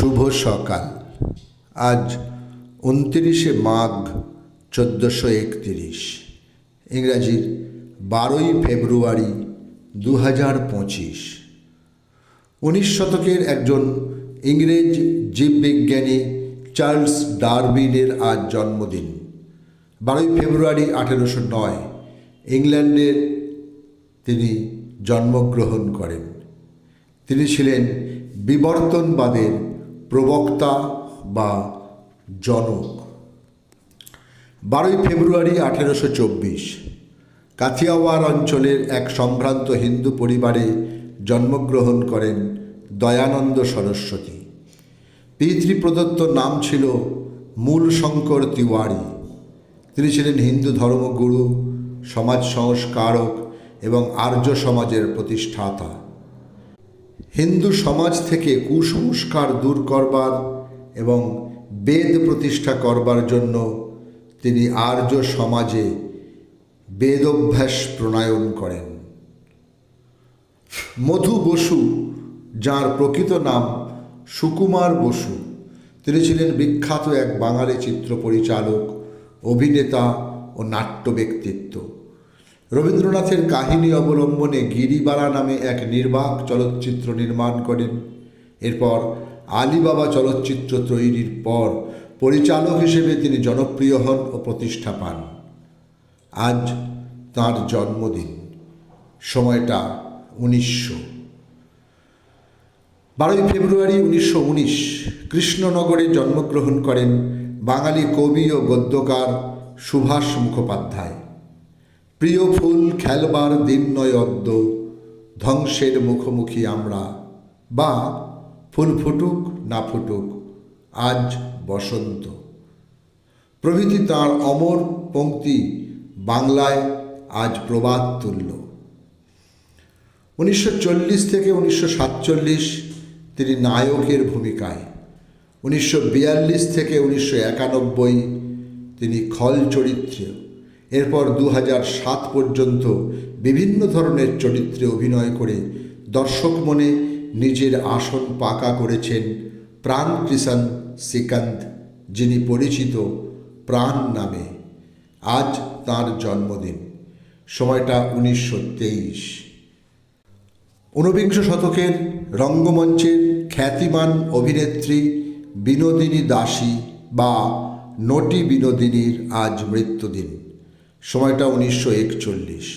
শুভ সকাল। আজ 29শে মাঘ 1431, ইংরাজির 12ই ফেব্রুয়ারি 2025। 19 শতকের একজন ইংরেজ জীববিজ্ঞানী চার্লস ডারউইনের আজ জন্মদিন। 12ই ফেব্রুয়ারি 1809 ইংল্যান্ডে তিনি জন্মগ্রহণ করেন। তিনি ছিলেন বিবর্তনবাদের প্রবক্তা বা জনক। 12ই ফেব্রুয়ারি 1824 কাথিয়াওয়াড় অঞ্চলের এক সম্ভ্রান্ত হিন্দু পরিবারে জন্মগ্রহণ করেন দয়ানন্দ সরস্বতী। পিতৃপ্রদত্ত নাম ছিল মূলশঙ্কর তিওয়ারি। তিনি ছিলেন হিন্দু ধর্মগুরু, সমাজ সংস্কারক এবং আর্য সমাজের প্রতিষ্ঠাতা। হিন্দু সমাজ থেকে কুসংস্কার দূর করবার এবং বেদ প্রতিষ্ঠা করবার জন্য তিনি আর্য সমাজে বেদঅভ্যাস প্রণয়ন করেন। মধু বসু, যার প্রকৃত নাম সুকুমার বসু, তিনি ছিলেন বিখ্যাত এক বাঙালি চিত্র পরিচালক, অভিনেতা ও নাট্য ব্যক্তিত্ব। রবীন্দ্রনাথের কাহিনী অবলম্বনে গিরিবালা নামে এক নির্বাক চলচ্চিত্র নির্মাণ করেন। এরপর আলিবাবা চলচ্চিত্র তৈরির পর পরিচালক হিসেবে তিনি জনপ্রিয় হন ও প্রতিষ্ঠা পান। আজ তাঁর জন্মদিন। সময়টা 1900। 12ই ফেব্রুয়ারি 1919 কৃষ্ণনগরে জন্মগ্রহণ করেন বাঙালি কবি ও গদ্যকার সুভাষ মুখোপাধ্যায়। প্রিয় ফুল খেলবার দিন নয় অদ্য, ধ্বংসের মুখোমুখি আমরা, বা ফুল ফুটুক না ফুটুক আজ বসন্ত প্রভৃতি তাঁর অমর পংক্তি বাংলায় আজ প্রবাদ তুল্য। 1940 থেকে 1947 তিনি নায়কের ভূমিকায়, 1942 থেকে 1991 তিনি খল চরিত্রে, এরপর 2007 পর্যন্ত বিভিন্ন ধরনের চরিত্রে অভিনয় করে দর্শক মনে নিজের আসন পাকা করেছেন প্রাণ কিষাণ শ্রীকান্ত, যিনি পরিচিত প্রাণ নামে। আজ তাঁর জন্মদিন। সময়টা 1923। ঊনবিংশ শতকের রঙ্গমঞ্চের খ্যাতিমান অভিনেত্রী বিনোদিনী দাসী বা নটি বিনোদিনীর আজ মৃত্যুদিন। সময়টা 1941।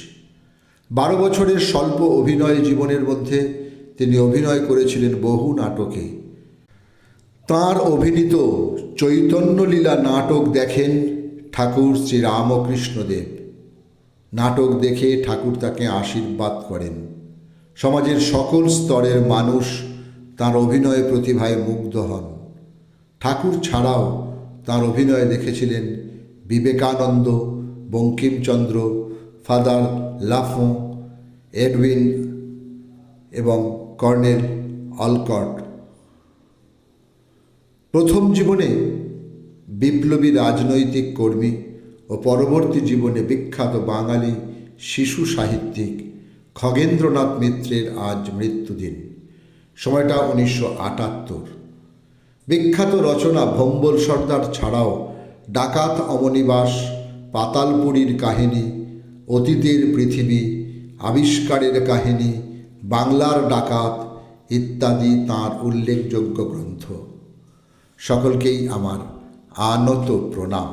12 বছরের স্বল্প অভিনয় জীবনের মধ্যে তিনি অভিনয় করেছিলেন বহু নাটকে। তাঁর অভিনীত চৈতন্যলীলা নাটক দেখেন ঠাকুর শ্রী রামকৃষ্ণদেব। নাটক দেখে ঠাকুর তাকে আশীর্বাদ করেন। সমাজের সকল স্তরের মানুষ তাঁর অভিনয় প্রতিভায় মুগ্ধ হন। ঠাকুর ছাড়াও তাঁর অভিনয় দেখেছিলেন বিবেকানন্দ, বঙ্কিমচন্দ্র, ফাদার লাফোঁ, এডউইন এবং কর্নেল অলকট। প্রথম জীবনে বিপ্লবী রাজনৈতিক কর্মী ও পরবর্তী জীবনে বিখ্যাত বাঙালি শিশু সাহিত্যিক খগেন্দ্রনাথ মিত্রের আজ মৃত্যুদিন। সময়টা 1978। বিখ্যাত রচনা ভম্বল সর্দার ছাড়াও ডাকাত অমনিবাস, পাতালপুরীর কাহিনী, অতীতের পৃথিবী, আবিষ্কারের কাহিনী, বাংলার ডাকাত ইত্যাদি তাঁর উল্লেখযোগ্য গ্রন্থ। সকলকেই আমার আনত প্রণাম।